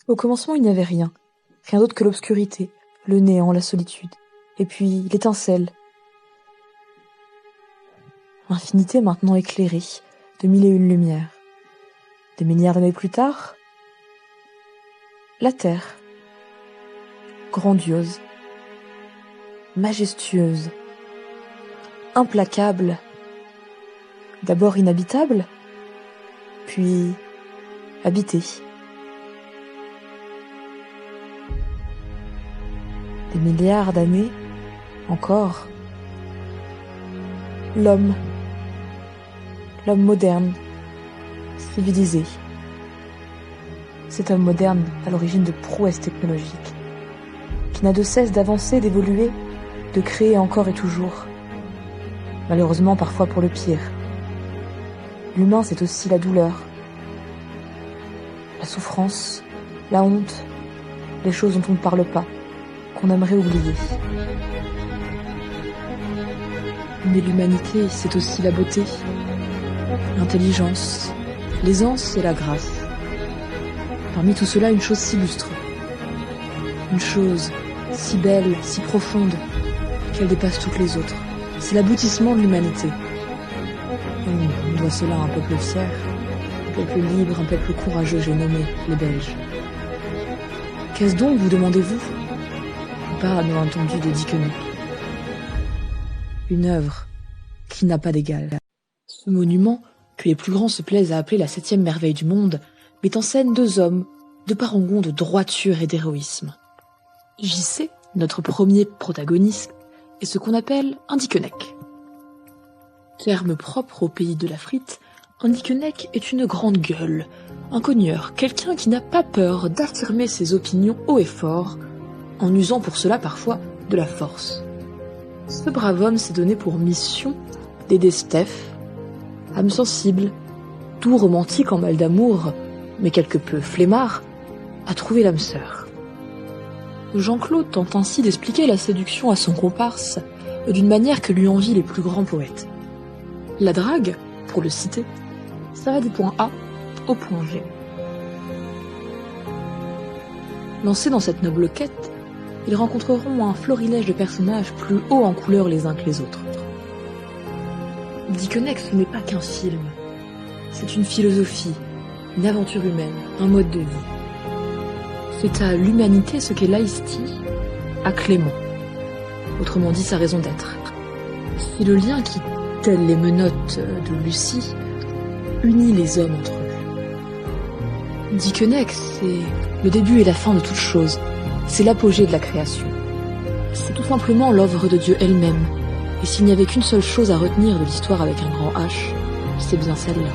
Au commencement, il n'y avait rien. Rien d'autre que l'obscurité, le néant, la solitude. Et puis, l'étincelle. L'infinité maintenant éclairée de mille et une lumières. Des milliards d'années plus tard, la Terre. Grandiose. Majestueuse. Implacable. D'abord inhabitable, puis habitée. Des milliards d'années, encore. L'homme moderne, civilisé. Cet homme moderne à l'origine de prouesses technologiques, qui n'a de cesse d'avancer, d'évoluer, de créer encore et toujours. Malheureusement parfois pour le pire. L'humain, c'est aussi la douleur, la souffrance, la honte, les choses dont on ne parle pas, qu'on aimerait oublier. Mais l'humanité, c'est aussi la beauté, l'intelligence, l'aisance et la grâce. Parmi tout cela, une chose s'illustre. Une chose si belle, si profonde, qu'elle dépasse toutes les autres. C'est l'aboutissement de l'humanité. On doit cela à un peuple fier, un peuple libre, un peuple courageux, j'ai nommé les Belges. Qu'est-ce donc, vous demandez-vous? Pas, bien entendu, de Dickeneck. Une œuvre qui n'a pas d'égal. Ce monument, que les plus grands se plaisent à appeler la 7e merveille du monde, met en scène deux hommes, deux parangons de droiture et d'héroïsme. JC, notre premier protagoniste, est ce qu'on appelle un Dickeneck. Terme propre au pays de la frite, un Dickeneck est une grande gueule, un cogneur, quelqu'un qui n'a pas peur d'affirmer ses opinions haut et fort, en usant pour cela parfois de la force. Ce brave homme s'est donné pour mission d'aider Steph, âme sensible, tout romantique en mal d'amour, mais quelque peu flemmard, à trouver l'âme sœur. Jean-Claude tente ainsi d'expliquer la séduction à son comparse d'une manière que lui envient les plus grands poètes. La drague, pour le citer, ça va du point A au point G. Lancés dans cette noble quête, ils rencontreront un florilège de personnages plus hauts en couleur les uns que les autres. Dickeneck, ce n'est pas qu'un film, c'est une philosophie, une aventure humaine, un mode de vie. C'est à l'humanité ce qu'est Laïsti à Clément, autrement dit sa raison d'être. C'est le lien qui, tel les menottes de Lucie, unit les hommes entre eux. Dickeneck, c'est le début et la fin de toute chose, c'est l'apogée de la création. C'est tout simplement l'œuvre de Dieu elle-même, et s'il n'y avait qu'une seule chose à retenir de l'histoire avec un grand H, c'est bien celle-là.